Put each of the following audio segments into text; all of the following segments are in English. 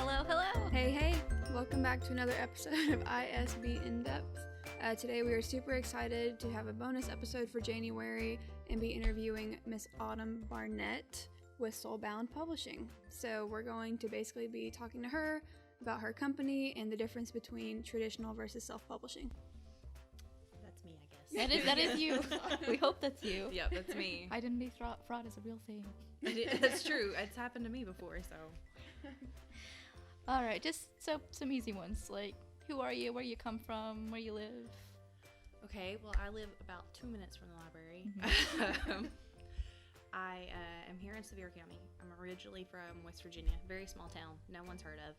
Hello, hello. Hey, welcome back to another episode of ISBN-Depth. Today we are super excited to have a bonus episode for January and be interviewing Miss Autumn Barnett with Soulbound Publishing. So we're going to basically be talking to her about her company and the difference between traditional versus self-publishing. That's me, I guess. That is you. We hope that's you. Yep, that's me. Identity fraud is a real thing. That's true. It's happened to me before, so. All right, just some easy ones, like who are you, where you come from, where you live. Okay, well, I live about 2 minutes from the library. I am here in Sevier County. I'm originally from West Virginia, very small town. No one's heard of.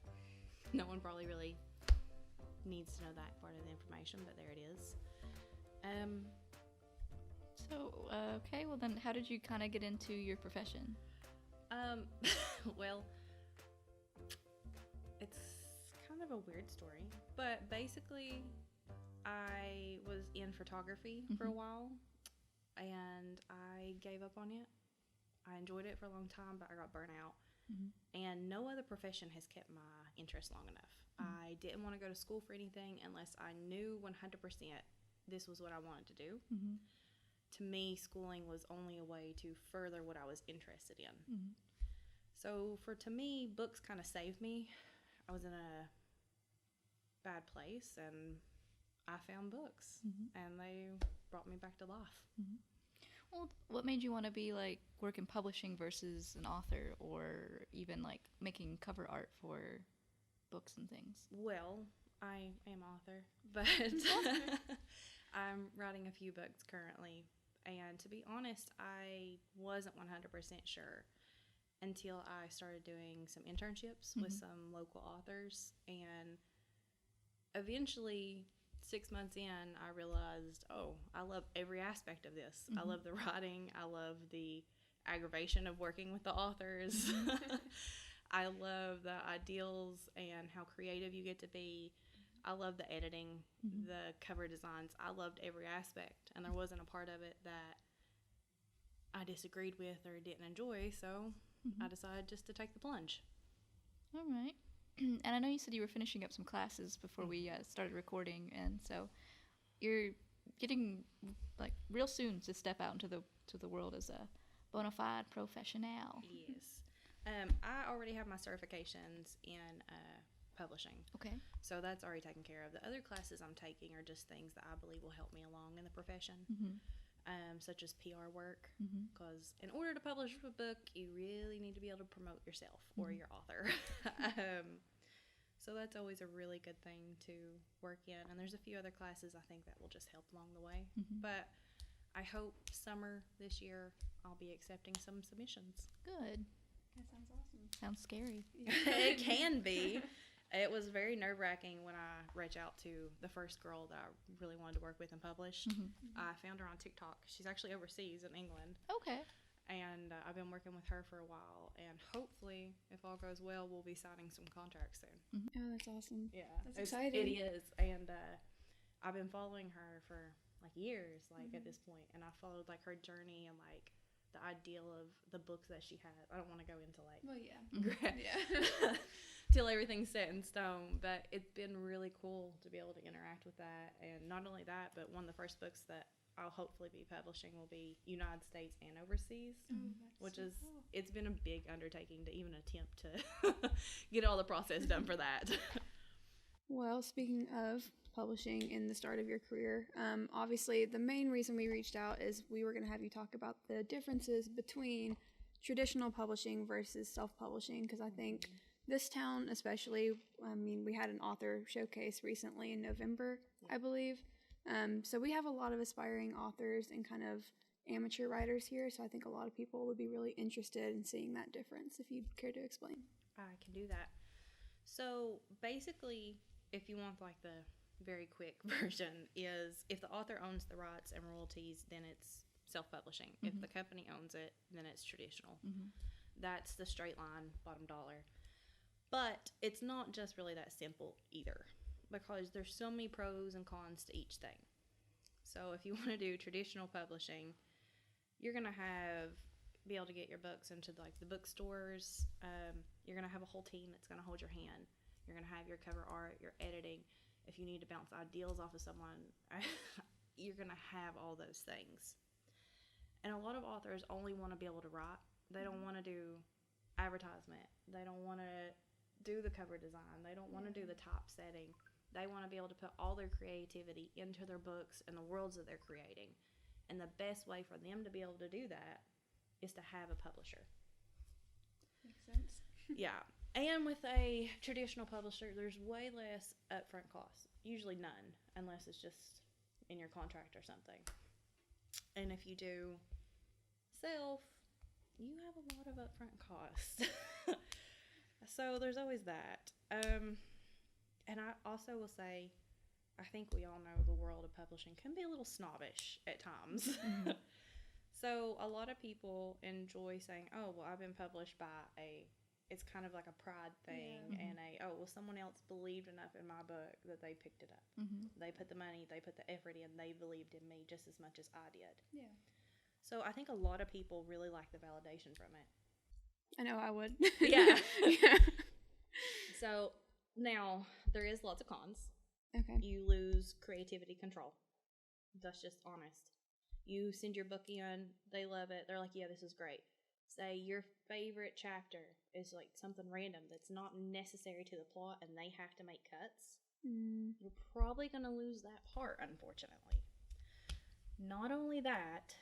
No one probably really needs to know that part of the information, but there it is. Okay, well then, how did you kind of get into your profession? Well, it's kind of a weird story, but basically, I was in photography for a while, and I gave up on it. I enjoyed it for a long time, but I got burnt out. And no other profession has kept my interest long enough. I didn't want to go to school for anything unless I knew 100% this was what I wanted to do. To me, schooling was only a way to further what I was interested in. So to me, books kind of saved me. I was in a bad place, and I found books, and they brought me back to life. Well, what made you want to be work in publishing versus an author, or even making cover art for books and things? Well, I am author, but I'm writing a few books currently, and to be honest, I wasn't 100% sure until I started doing some internships with some local authors, and eventually 6 months in, I realized, I love every aspect of this. I love the writing. I love the aggravation of working with the authors. I love the ideals and how creative you get to be. I love the editing, the cover designs. I loved every aspect, and there wasn't a part of it that I disagreed with or didn't enjoy, so I decided just to take the plunge. All right. And I know you said you were finishing up some classes before we started recording, and so you're getting real soon to step out into the world as a bona fide professional. Yes. I already have my certifications in publishing. Okay. So that's already taken care of. The other classes I'm taking are just things that I believe will help me along in the profession, such as PR work, because in order to publish a book, you really need to be able to promote yourself or your author. So that's always a really good thing to work in. And there's a few other classes I think that will just help along the way. But I hope summer this year I'll be accepting some submissions. Good. That sounds awesome. Sounds scary. It can be. It was very nerve-wracking when I reached out to the first girl that I really wanted to work with and publish. I found her on TikTok. She's actually overseas in England. Okay. And I've been working with her for a while, and hopefully, if all goes well, we'll be signing some contracts soon. Oh, that's awesome. Yeah. That's exciting. It is, and I've been following her for years, at this point, and I followed her journey and the ideal of the books that she had. I don't want to go into till everything's set in stone, but it's been really cool to be able to interact with that. And not only that, but one of the first books that I'll hopefully be publishing will be United States and overseas, which is cool. It's been a big undertaking to even attempt to get all the process done for that. Well, speaking of publishing in the start of your career, obviously the main reason we reached out is we were going to have you talk about the differences between traditional publishing versus self-publishing, because I think this town especially, we had an author showcase recently in November, I believe. So we have a lot of aspiring authors and kind of amateur writers here, so I think a lot of people would be really interested in seeing that difference, if you'd care to explain. I can do that. So basically, if you want the very quick version, is if the author owns the rights and royalties, then it's self-publishing. If the company owns it, then it's traditional. That's the straight line, bottom dollar. But it's not just really that simple either, because there's so many pros and cons to each thing. So if you want to do traditional publishing, you're going to be able to get your books into the bookstores. You're going to have a whole team that's going to hold your hand. You're going to have your cover art, your editing. If you need to bounce ideas off of someone, you're going to have all those things. And a lot of authors only want to be able to write. They don't want to do advertisement. They don't want to do the cover design. They don't want to do the typesetting. They want to be able to put all their creativity into their books and the worlds that they're creating. And the best way for them to be able to do that is to have a publisher. Makes sense. Yeah. And with a traditional publisher, there's way less upfront costs. Usually none, unless it's just in your contract or something. And if you do self, you have a lot of upfront costs. So there's always that. And I also will say, I think we all know the world of publishing can be a little snobbish at times. Mm-hmm. So a lot of people enjoy saying, oh, well, I've been published by it's kind of like a pride thing, and someone else believed enough in my book that they picked it up. Mm-hmm. They put the money, they put the effort in, they believed in me just as much as I did. Yeah. So I think a lot of people really like the validation from it. I know I would. Yeah. Yeah. So now there is lots of cons. Okay. You lose creativity control. That's just honest. You send your book in, they love it, they're like, yeah, this is great. Say your favorite chapter is like something random that's not necessary to the plot and they have to make cuts. You're probably going to lose that part, unfortunately. Not only that,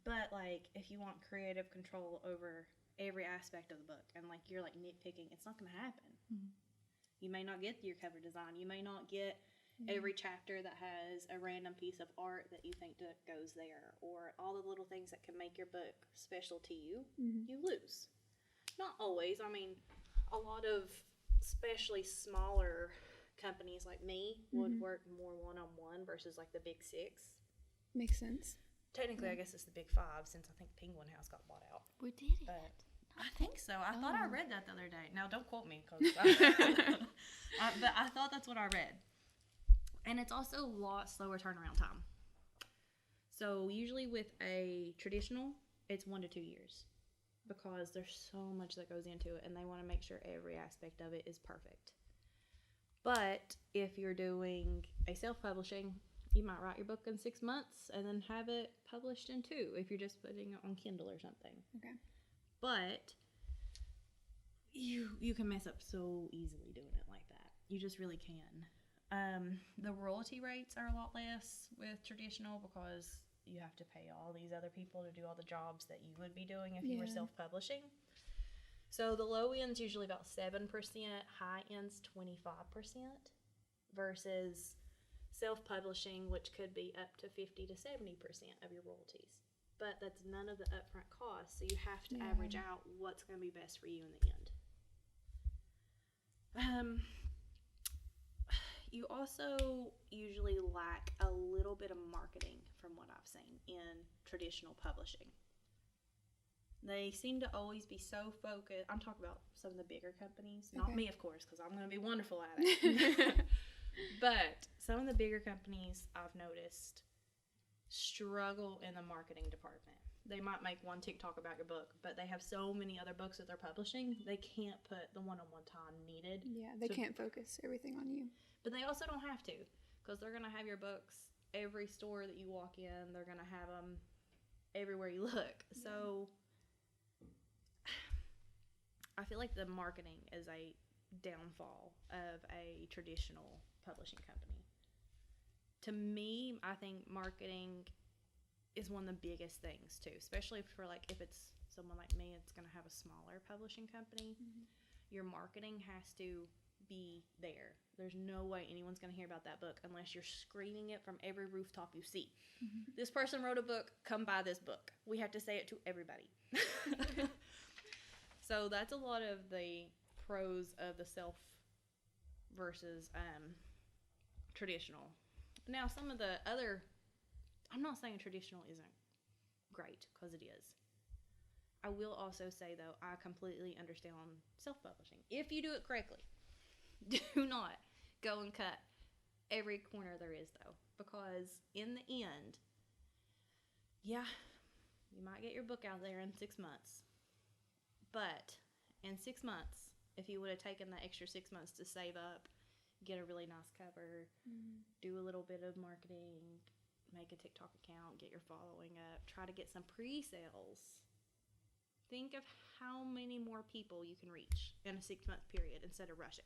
but like if you want creative control over every aspect of the book and like you're like nitpicking, it's not going to happen. Mm-hmm. You may not get your cover design. You may not get every chapter that has a random piece of art that you think that goes there, or all the little things that can make your book special to you. Mm-hmm. You lose. Not always. I mean, a lot of especially smaller companies like me would work more one-on-one versus like the big six. Makes sense. Technically, I guess it's the big five since I think Penguin House got bought out. We did it. But I think so. I thought I read that the other day. Now, don't quote me, cause but I thought that's what I read. And it's also a lot slower turnaround time. So usually with a traditional, it's 1 to 2 years because there's so much that goes into it and they want to make sure every aspect of it is perfect. But if you're doing a self-publishing, you might write your book in 6 months and then have it published in 2 if you're just putting it on Kindle or something. Okay. But you can mess up so easily doing it like that. You just really can. The royalty rates are a lot less with traditional because you have to pay all these other people to do all the jobs that you would be doing if you were self-publishing. So the low end's usually about 7%, high end's 25% versus self-publishing, which could be up to 50 to 70% of your royalties. But that's none of the upfront costs, so you have to average out what's going to be best for you in the end. You also usually lack a little bit of marketing from what I've seen in traditional publishing. They seem to always be so focused. I'm talking about some of the bigger companies. Not me, of course, because I'm going to be wonderful at it. But some of the bigger companies I've noticed struggle in the marketing department. They might make one TikTok about your book, but they have so many other books that they're publishing, they can't put the one-on-one time needed. Yeah, they can't focus everything on you. But they also don't have to, because they're going to have your books every store that you walk in. They're going to have them everywhere you look. Yeah. So I feel like the marketing is a downfall of a traditional publishing company. To me, I think marketing is one of the biggest things too, especially for like if it's someone like me, it's going to have a smaller publishing company. Mm-hmm. Your marketing has to be there. There's no way anyone's going to hear about that book unless you're screaming it from every rooftop you see. Mm-hmm. This person wrote a book, come buy this book. We have to say it to everybody. So that's a lot of the pros of the self versus traditional. Now, some of the other, I'm not saying traditional isn't great, because it is. I will also say, though, I completely understand self-publishing. If you do it correctly, do not go and cut every corner there is, though, because in the end, yeah, you might get your book out there in 6 months, but in 6 months, If you would have taken the extra 6 months to save up, get a really nice cover, do a little bit of marketing, make a TikTok account, get your following up, try to get some pre-sales. Think of how many more people you can reach in a 6-month period instead of rushing.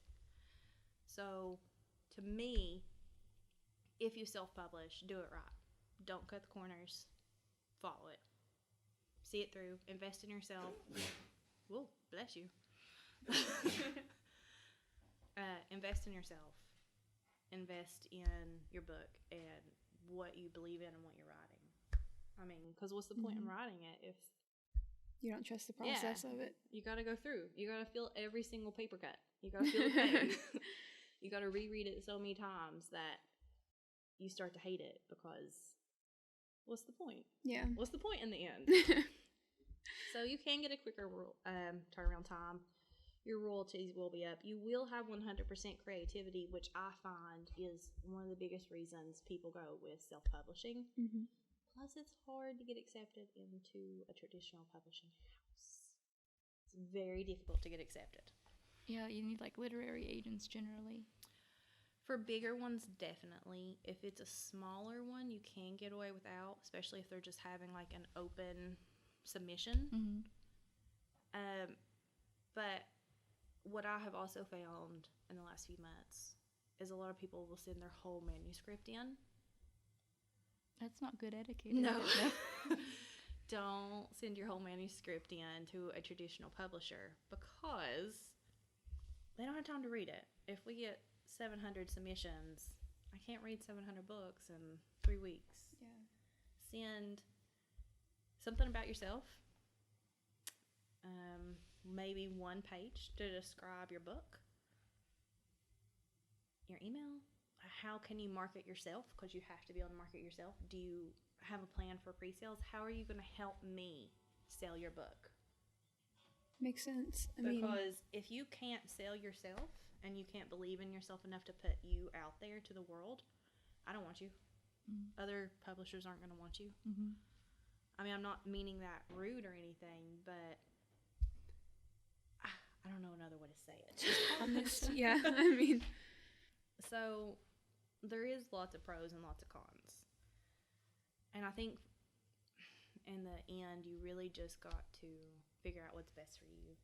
So, to me, if you self-publish, do it right. Don't cut the corners. Follow it. See it through. Invest in yourself. Whoa, bless you. Invest in yourself. Invest in your book and what you believe in and what you're writing. I mean, because what's the point in writing it if you don't trust the process of it? You got to go through. You got to feel every single paper cut. You got to feel the page. You got to reread it so many times that you start to hate it because what's the point? Yeah. What's the point in the end? So you can get a quicker turnaround time. Your royalties will be up. You will have 100% creativity, which I find is one of the biggest reasons people go with self-publishing. Mm-hmm. Plus, it's hard to get accepted into a traditional publishing house. It's very difficult to get accepted. Yeah, you need like literary agents generally. For bigger ones, definitely. If it's a smaller one, you can get away without, especially if they're just having like an open submission. But what I have also found in the last few months is a lot of people will send their whole manuscript in. That's not good etiquette. No. Don't send your whole manuscript in to a traditional publisher because they don't have time to read it. If we get 700 submissions, I can't read 700 books in 3 weeks. Yeah. Send something about yourself, maybe 1 page to describe your book, your email. How can you market yourself? Because you have to be able to market yourself. Do you have a plan for pre-sales? How are you going to help me sell your book? Makes sense. Because if you can't sell yourself and you can't believe in yourself enough to put you out there to the world, I don't want you. Other publishers aren't going to want you. I mean, I'm not meaning that rude or anything, but I don't know another way to say it. Honest. Yeah, I mean. So there is lots of pros and lots of cons. And I think in the end, you really just got to figure out what's best for you.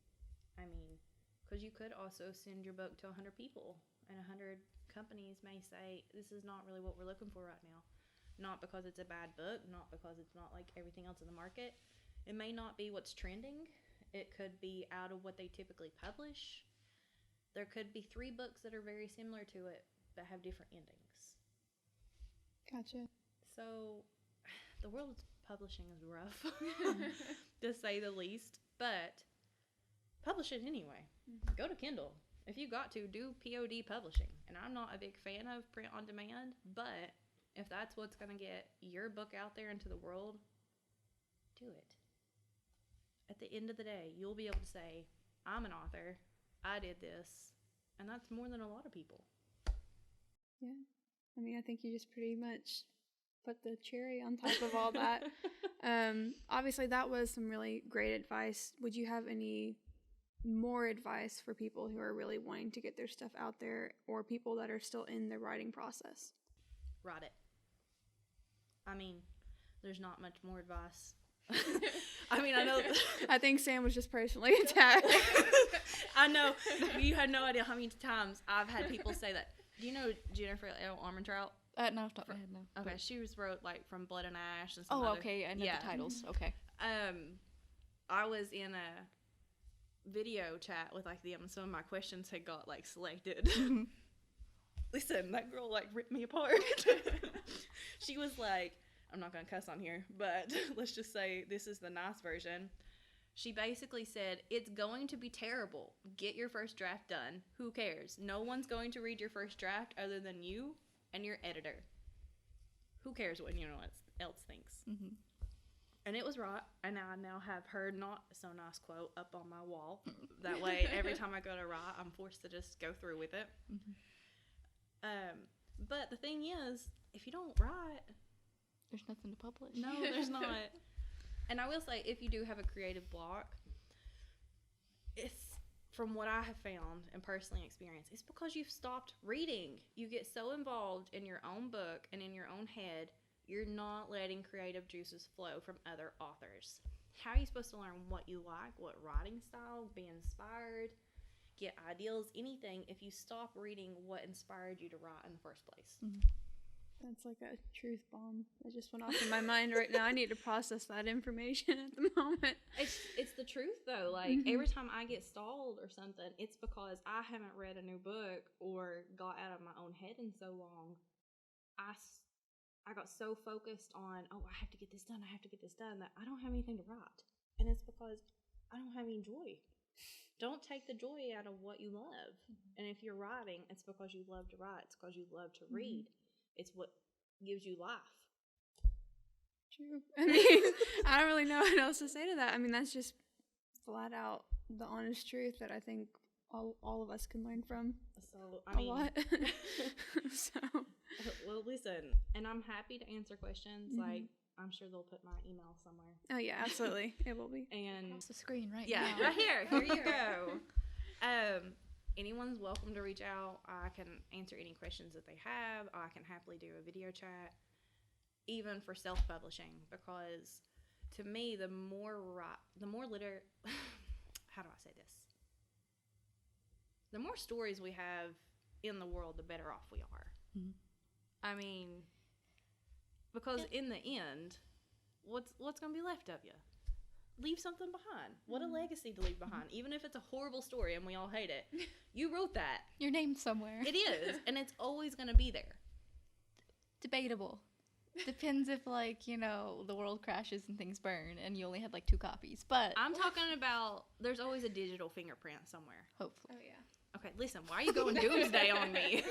I mean, because you could also send your book to 100 people, and 100 companies may say, this is not really what we're looking for right now. Not because it's a bad book, not because it's not like everything else in the market. It may not be what's trending. It could be out of what they typically publish. There could be 3 books that are very similar to it, but have different endings. Gotcha. So, the world of publishing is rough, to say the least, but publish it anyway. Go to Kindle. If you got to, do POD publishing. And I'm not a big fan of print on demand, but if that's what's going to get your book out there into the world, do it. At the end of the day, you'll be able to say, I'm an author, I did this, and that's more than a lot of people. Yeah. I mean, I think you just pretty much put the cherry on top of all that. Obviously, that was some really great advice. Would you have any more advice for people who are really wanting to get their stuff out there, or people that are still in the writing process? Write it. I mean, there's not much more advice. I mean, I know. I think Sam was just personally attacked. I know. You had no idea how many times I've had people say that. Do you know Jennifer L. Armentrout? No, off the top of my head, no. Okay, she wrote like From Blood and Ash and some other. Okay, I know the titles. Okay. I was in a video chat with like them, and some of my questions had got like selected. Listen, that girl like ripped me apart. She was like, I'm not going to cuss on here, but let's just say this is the nice version. She basically said, it's going to be terrible. Get your first draft done. Who cares? No one's going to read your first draft other than you and your editor. Who cares what anyone else thinks? And it was right. And I now have her not so nice quote up on my wall. That way, every time I go to write, I'm forced to just go through with it. But the thing is, if you don't write, there's nothing to publish. No, there's not. And I will say, if you do have a creative block, it's from what I have found and personally experienced, it's because you've stopped reading. You get so involved in your own book and in your own head, you're not letting creative juices flow from other authors. How are you supposed to learn what you like, what writing style, be inspired, get ideals, anything, if you stop reading what inspired you to write in the first place? That's like a truth bomb that just went off in my mind right now. I need to process that information at the moment. It's the truth, though. Like, every time I get stalled or something, it's because I haven't read a new book or got out of my own head in so long. I got so focused on, I have to get this done, that I don't have anything to write. And it's because I don't have any joy. Don't take the joy out of what you love. And if you're writing, it's because you love to write. It's because you love to read. It's what gives you life. True. I mean, I don't really know what else to say to that. I mean, that's just flat out the honest truth that I think all of us can learn from. So, I mean, a lot. So. Well, listen, and I'm happy to answer questions. Like, I'm sure they'll put my email somewhere. Oh, yeah, absolutely. It will be. And Across the screen right yeah, now. right here. Here you go. Anyone's welcome to reach out. I can answer any questions that they have. I can happily do a video chat, even for self-publishing, because to me, the more how do I say this? The more stories we have in the world, the better off we are. I mean, because in the end, what's going to be left of you? Leave something behind. What a legacy to leave behind. Even if it's a horrible story and we all hate it, you wrote that. Your name's somewhere. It is, and it's always going to be there. Debatable. Depends if, like, you know, the world crashes and things burn and you only had like 2 copies. But I'm talking about there's always a digital fingerprint somewhere. hopefully. Oh, yeah. Okay, listen, why are you going doomsday on me?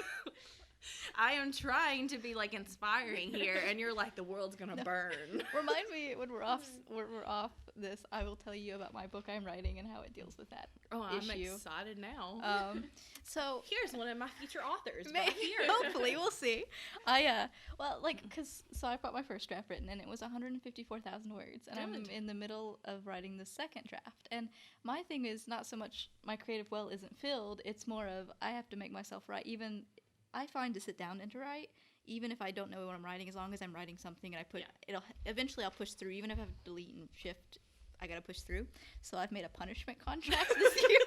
I am trying to be, like, inspiring here, and you're like, the world's going to burn. Remind me when we're off this, I will tell you about my book I'm writing and how it deals with that issue. I'm excited now. So here's one of my future authors. maybe, Here. hopefully, we'll see. So I got my first draft written, and it was 154,000 words, and I'm in the middle of writing the second draft. And my thing is not so much my creative well isn't filled; it's more of I have to make myself write. Even I find to sit down and to write, even if I don't know what I'm writing, as long as I'm writing something and I put eventually I'll push through. Even if I have to delete and shift, I gotta push through. So I've made a punishment contract this year.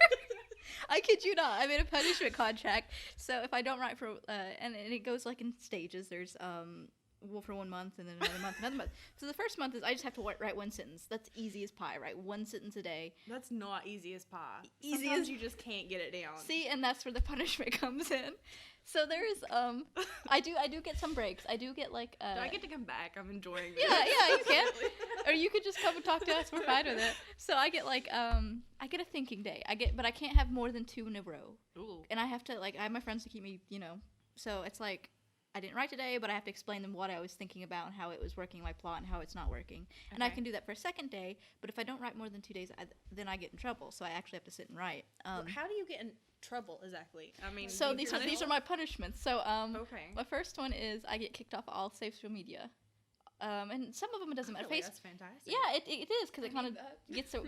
I kid you not. I made a punishment contract. So if I don't write for and it goes like in stages. There's for 1 month and then another month. So the first month is I just have to write 1 sentence. That's easy as pie. Write 1 sentence a day. That's not easy as pie. Easy Sometimes as you just can't get it down. See, and that's where the punishment comes in. So there's I do get some breaks. I do get like Do I get to come back? I'm enjoying this. Yeah, you can. Or you could just come and talk to us. We're fine with it. So I get like I get a thinking day. But I can't have more than 2 in a row. Ooh. And I have to I have my friends to keep me, So it's like I didn't write today, but I have to explain them what I was thinking about and how it was working, my plot, and how it's not working. Okay. And I can do that for a second day, but if I don't write more than 2 days, then I get in trouble. So I actually have to sit and write. How do you get in trouble exactly? I mean, so these are my punishments. So okay. My first one is I get kicked off all social media. And some of them it doesn't matter. That's fantastic. Yeah, it is because it kind of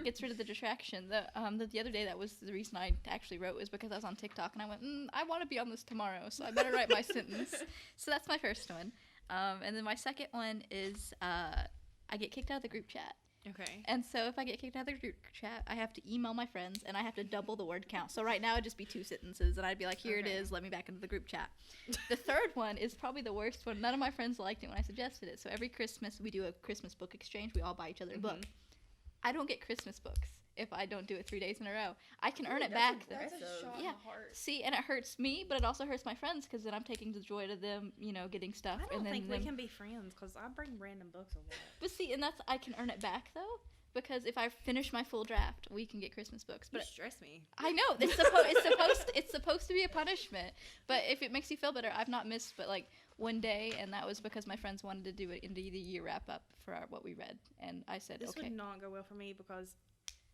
gets rid of the distraction. The other day that was the reason I actually wrote was because I was on TikTok and I went, I want to be on this tomorrow, so I better write my sentence. So that's my first one. And then my second one is I get kicked out of the group chat. Okay. And so if I get kicked out of the group chat, I have to email my friends and I have to double the word count. So right now it'd just be 2 sentences and I'd be like, here it is, let me back into the group chat. The third one is probably the worst one. None of my friends liked it when I suggested it. So every Christmas we do a Christmas book exchange. We all buy each other a book. I don't get Christmas books if I don't do it 3 days in a row. I can earn it back though. That's a shot in the heart. See, and it hurts me, but it also hurts my friends because then I'm taking the joy to them, getting stuff. I don't and then think we can be friends because I bring random books a lot. But see, and I can earn it back though. Because if I finish my full draft, we can get Christmas books. But you stress me. I know it's supposed to be a punishment. But if it makes you feel better, I've not missed but like 1 day, and that was because my friends wanted to do it into the year wrap up for what we read, and I said this okay. would not go well for me because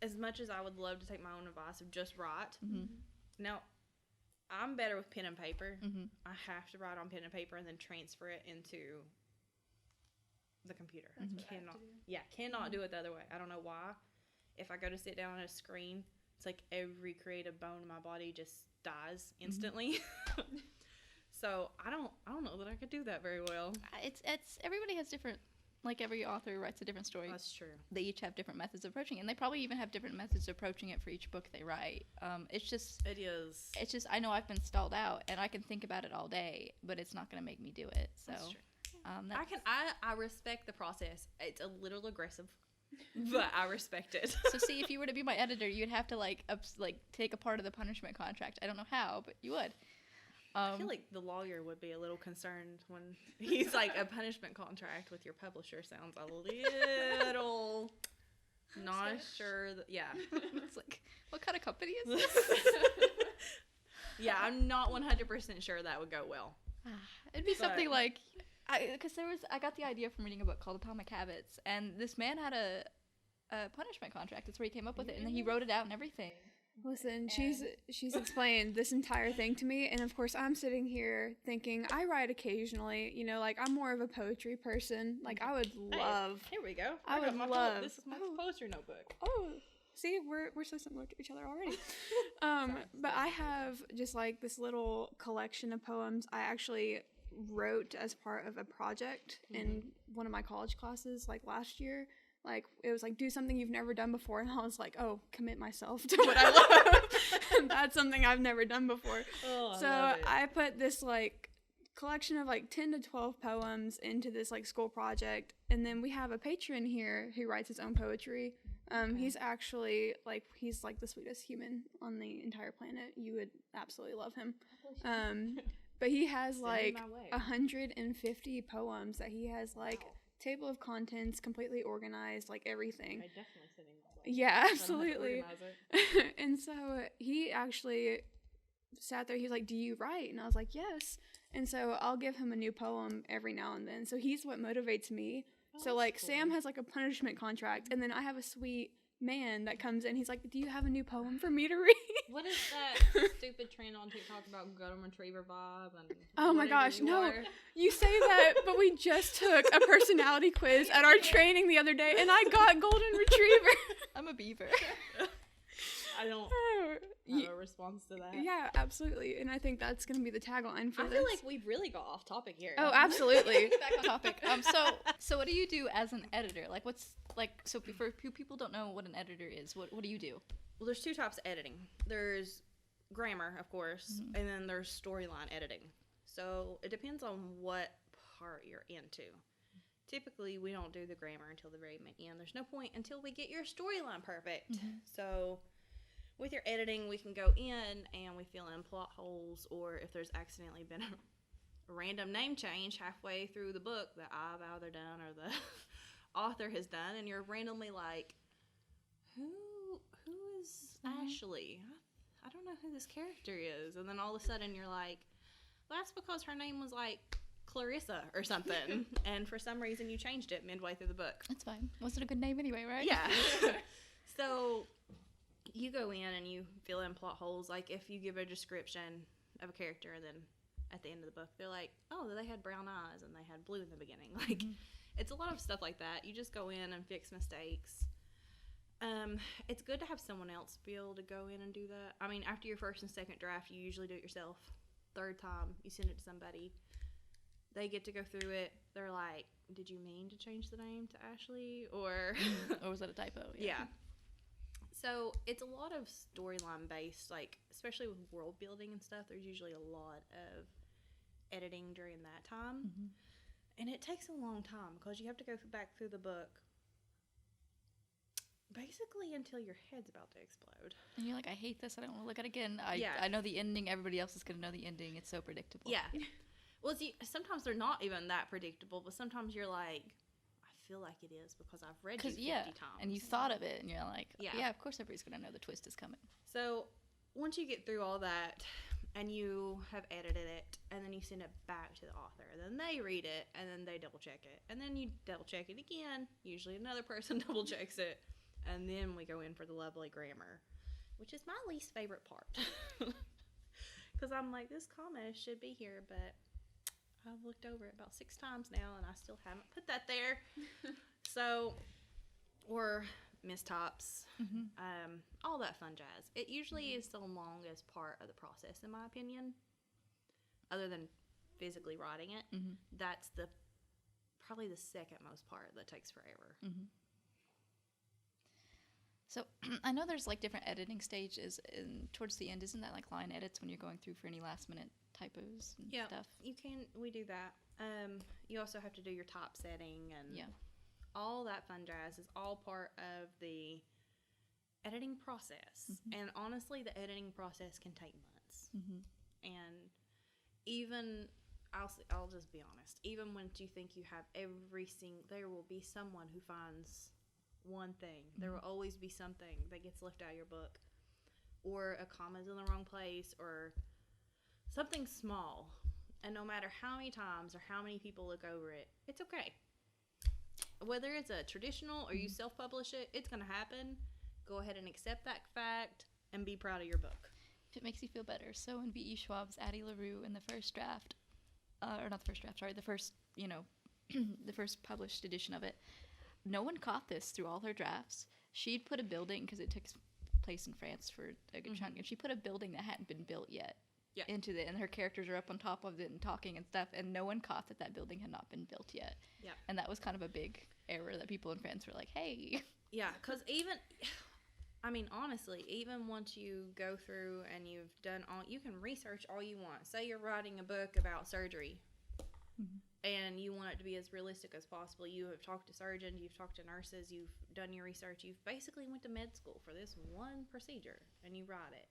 as much as I would love to take my own advice of just write, now I'm better with pen and paper. I have to write on pen and paper and then transfer it into the computer. Cannot do it the other way. I don't know why. If I go to sit down on a screen It's like every creative bone in my body just dies instantly. So I don't know that I could do that very well. It's everybody has different, like every author writes a different story. That's true. They each have different methods of approaching it, and they probably even have different methods of approaching it for each book they write. It's just I know I've been stalled out, and I can think about it all day, but it's not going to make me do it. So that's true. I respect the process. It's a little aggressive, but I respect it. So see, if you were to be my editor, you'd have to like take a part of the punishment contract. I don't know how, but you would. I feel like the lawyer would be a little concerned when he's like, a punishment contract with your publisher sounds a little not sure. It's like, what kind of company is this? Yeah, I'm not 100% sure that would go well. It'd be something like, because I got the idea from reading a book called Atomic Habits, and this man had a punishment contract. That's where he came up with it, and then he wrote it out and everything. Listen, she's explained this entire thing to me, and of course I'm sitting here thinking I write occasionally, you know, like I'm more of a poetry person. Like I would love. Hey, here we go. I would love. This is my poetry notebook. Oh, see, we're so similar to each other already. But I have just like this little collection of poems I actually wrote as part of a project in one of my college classes, like last year. Like, it was like, do something you've never done before. And I was like, oh, commit myself to what I love. That's something I've never done before. Oh, so I put this, like, collection of, like, 10 to 12 poems into this, like, school project. And then we have a patron here who writes his own poetry. He's actually, like, he's, like, the sweetest human on the entire planet. You would absolutely love him. But he has, like, 150 poems that he has, like... Wow. Table of contents, completely organized, like everything. I definitely sitting. Yeah, absolutely. And so he actually sat there. He's like, "Do you write?" And I was like, "Yes." And so I'll give him a new poem every now and then. So he's what motivates me. So like cool. Sam has like a punishment contract, and then I have a sweet man that comes in. He's like, "Do you have a new poem for me to read?" What is that stupid trend on TikTok about golden retriever vibe? And oh my gosh, no. You say that, but we just took a personality quiz at our training the other day, and I got golden retriever. I'm a beaver. I don't have a response to that. Yeah, absolutely. And I think that's going to be the tagline for this. I feel like we've really got off topic here. Oh, absolutely. Back on topic. So what do you do as an editor? Like, what's, like, so for people don't know what an editor is, what do you do? Well, there's two types of editing. There's grammar, of course, and then there's storyline editing. So it depends on what part you're into. Typically, we don't do the grammar until the very end. There's no point until we get your storyline perfect. So with your editing, we can go in and we fill in plot holes, or if there's accidentally been a random name change halfway through the book that I've either done or the author has done, and you're randomly like, who is Ashley? I don't know who this character is. And then all of a sudden you're like, that's because her name was like Clarissa or something. And for some reason you changed it midway through the book. That's fine. Wasn't a good name anyway, right? Yeah. So you go in and you fill in plot holes. Like if you give a description of a character and then at the end of the book they're like, oh, they had brown eyes and they had blue in the beginning. Like it's a lot of stuff like that. You just go in and fix mistakes. It's good to have someone else be able to go in and do that. I mean, after your first and second draft, you usually do it yourself. Third time, you send it to somebody. They get to go through it. They're like, did you mean to change the name to Ashley? Or was that a typo? Yeah. So it's a lot of storyline based, like, especially with world building and stuff, there's usually a lot of editing during that time. And it takes a long time because you have to go back through the book basically until your head's about to explode. And you're like, I hate this. I don't want to look at it again. I know the ending. Everybody else is going to know the ending. It's so predictable. Yeah. Well, see, sometimes they're not even that predictable, but sometimes you're like, I feel like it is because I've read you 50 times. And you thought of it, and you're like, yeah, of course everybody's going to know the twist is coming. So once you get through all that and you have edited it, and then you send it back to the author, then they read it, and then they double check it, and then you double check it again. Usually another person double checks it. And then we go in for the lovely grammar, which is my least favorite part. Because I'm like, this comma should be here, but I've looked over it about 6 times now, and I still haven't put that there. So, or mistops, all that fun jazz. It usually is the longest part of the process, in my opinion, other than physically writing it. That's probably the second most part that takes forever. So I know there's like different editing stages, and towards the end, isn't that like line edits when you're going through for any last minute typos and stuff? We do that. You also have to do your typesetting and all that fun jazz is all part of the editing process. And honestly, the editing process can take months. And even, I'll just be honest, even when you think you have there will be someone who finds one thing. There will always be something that gets left out of your book, or a comma's in the wrong place, or something small. And no matter how many times or how many people look over it, it's okay. Whether it's a traditional or you self-publish it, it's going to happen. Go ahead and accept that fact and be proud of your book. If it makes you feel better. So in V.E. Schwab's Addie LaRue in the first draft, or not the first draft, sorry, the first, the first published edition of it, no one caught this through all her drafts. She'd put a building, because it took place in France for a good chunk, and she put a building that hadn't been built yet into it, and her characters are up on top of it and talking and stuff, and no one caught that building had not been built yet. Yeah. And that was kind of a big error that people in France were like, hey. Yeah, because honestly, even once you go through and you've done you can research all you want. Say you're writing a book about surgery. And you want it to be as realistic as possible. You have talked to surgeons, you've talked to nurses, you've done your research, you've basically went to med school for this one procedure, and you write it.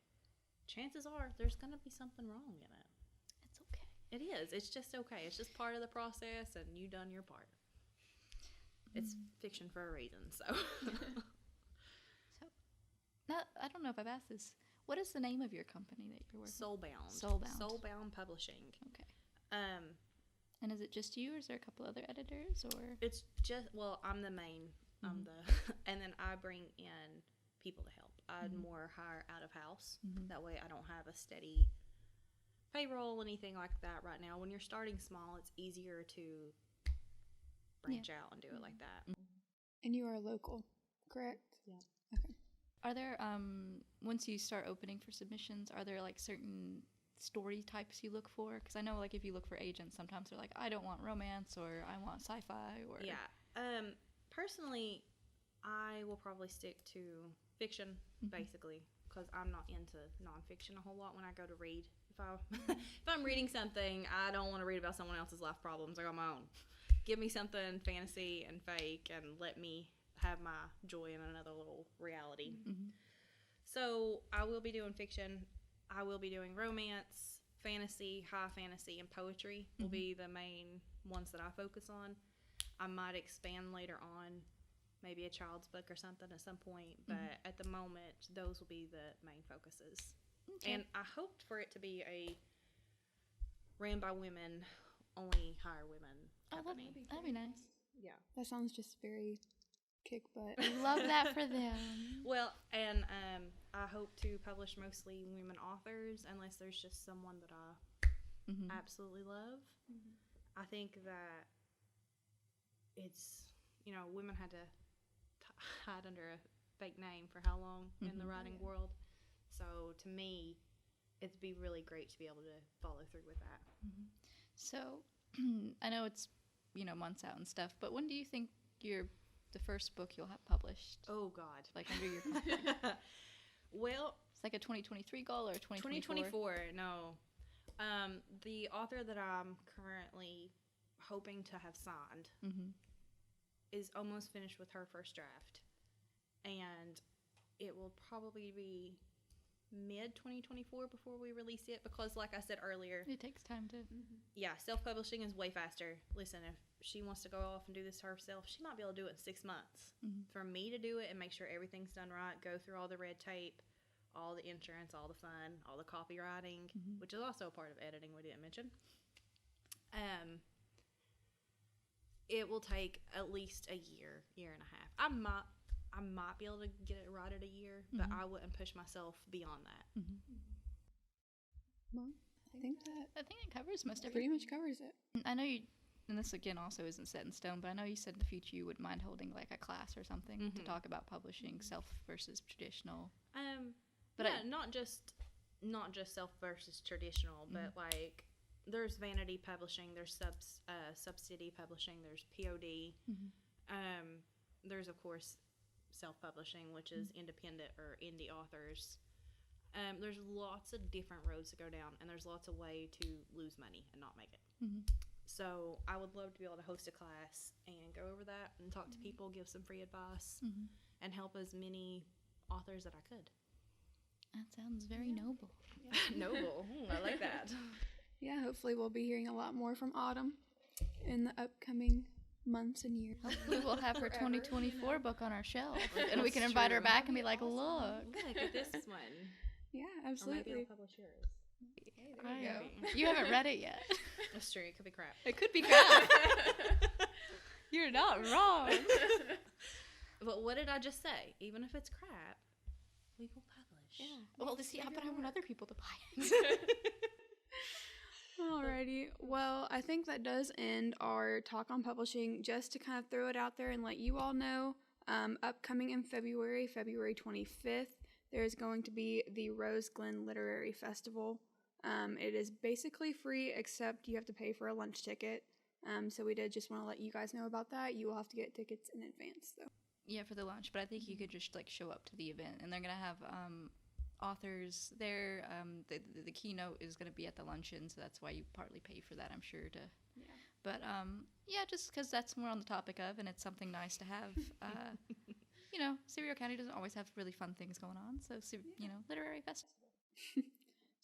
Chances are there's going to be something wrong in it. It's okay. It is. It's just okay. It's just part of the process, and you done your part. It's fiction for a reason, so. I don't know if I've asked this. What is the name of your company that you're working with? Soulbound Publishing. Okay. And is it just you, or is there a couple other editors, or? It's just, I'm the main, and then I bring in people to help. I'd more hire out of house. That way I don't have a steady payroll, anything like that right now. When you're starting small, it's easier to branch out and do it like that. And you are local, correct? Yeah. Okay. Are there, once you start opening for submissions, are there like certain story types you look for? Because I know, like, if you look for agents, sometimes they're like, I don't want romance, or I want sci-fi, or personally, I will probably stick to fiction, basically, because I'm not into nonfiction a whole lot when I go to read. If I'm reading something, I don't want to read about someone else's life problems. I got my own. Give me something fantasy and fake, and let me have my joy in another little reality. So I will be doing fiction. I will be doing romance, fantasy, high fantasy, and poetry will be the main ones that I focus on. I might expand later on, maybe a child's book or something at some point, but at the moment, those will be the main focuses. Okay. And I hoped for it to be a ran by women, only hire women company. That'd be nice. Yeah. That sounds just very kick butt. I love that for them. Well, and I hope to publish mostly women authors, unless there's just someone that I absolutely love. I think that it's, women had to hide under a fake name for how long in the writing world. So to me, it'd be really great to be able to follow through with that. So I know it's, months out and stuff, but when do you think the first book you'll have published? Oh, God. Like under your contract? Well, it's like a 2023 goal or 2024? 2024, no. The author that I'm currently hoping to have signed is almost finished with her first draft. And it will probably be mid-2024 before we release it, because like I said earlier, it takes time to... Yeah, self-publishing is way faster. Listen, if she wants to go off and do this herself, she might be able to do it in 6 months. For me to do it and make sure everything's done right, go through all the red tape, all the insurance, all the fun, all the copywriting, which is also a part of editing we didn't mention. It will take at least a year and a half. I might be able to get it right at a year, but I wouldn't push myself beyond that. Well, I think it covers most of it. Pretty much covers it. I know you and this again also isn't set in stone, but I know you said in the future you wouldn't mind holding like a class or something to talk about publishing self versus traditional. But yeah, not just self versus traditional, but like there's vanity publishing, there's subsidy publishing, there's POD. There's of course self-publishing, which is independent or indie authors. There's lots of different roads to go down, and there's lots of way to lose money and not make it. So I would love to be able to host a class and go over that and talk to people, give some free advice, and help as many authors that I could. That sounds very noble. Noble. I like that. Yeah, hopefully we'll be hearing a lot more from Autumn in the upcoming months and years. Hopefully we'll have her 2024 book on our shelf, and we can invite her back and be like, look. Look at this one. Yeah, Or absolutely. maybe I'll publish yours. You haven't read it yet. That's true. It could be crap. It could be crap. You're not wrong. But what did I just say? Even if it's crap, we will publish. Yeah. Well, but I want other people to buy it. Alrighty. Well, I think that does end our talk on publishing. Just to kind of throw it out there and let you all know, upcoming in February 25th, there's going to be the Rose Glen Literary Festival. It is basically free, except you have to pay for a lunch ticket. So we did just want to let you guys know about that. You will have to get tickets in advance, though. Yeah, for the lunch, but I think you could just like show up to the event, and they're gonna have authors there. The keynote is gonna be at the luncheon, so that's why you partly pay for that, I'm sure. But yeah, just because that's more on the topic of, and it's something nice to have. You know, Sevier County doesn't always have really fun things going on, so you know, literary festival.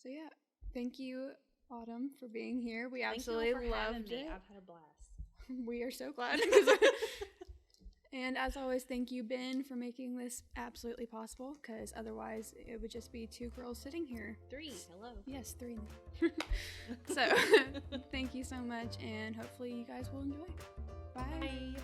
So yeah, thank you, Autumn, for being here. We Thank absolutely you all for having loved me. it. I've had a blast. We are so glad. And as always, thank you, Ben, for making this absolutely possible, because otherwise it would just be two girls sitting here. 3. Hello. Yes, 3. So thank you so much, and hopefully you guys will enjoy. Bye. Bye.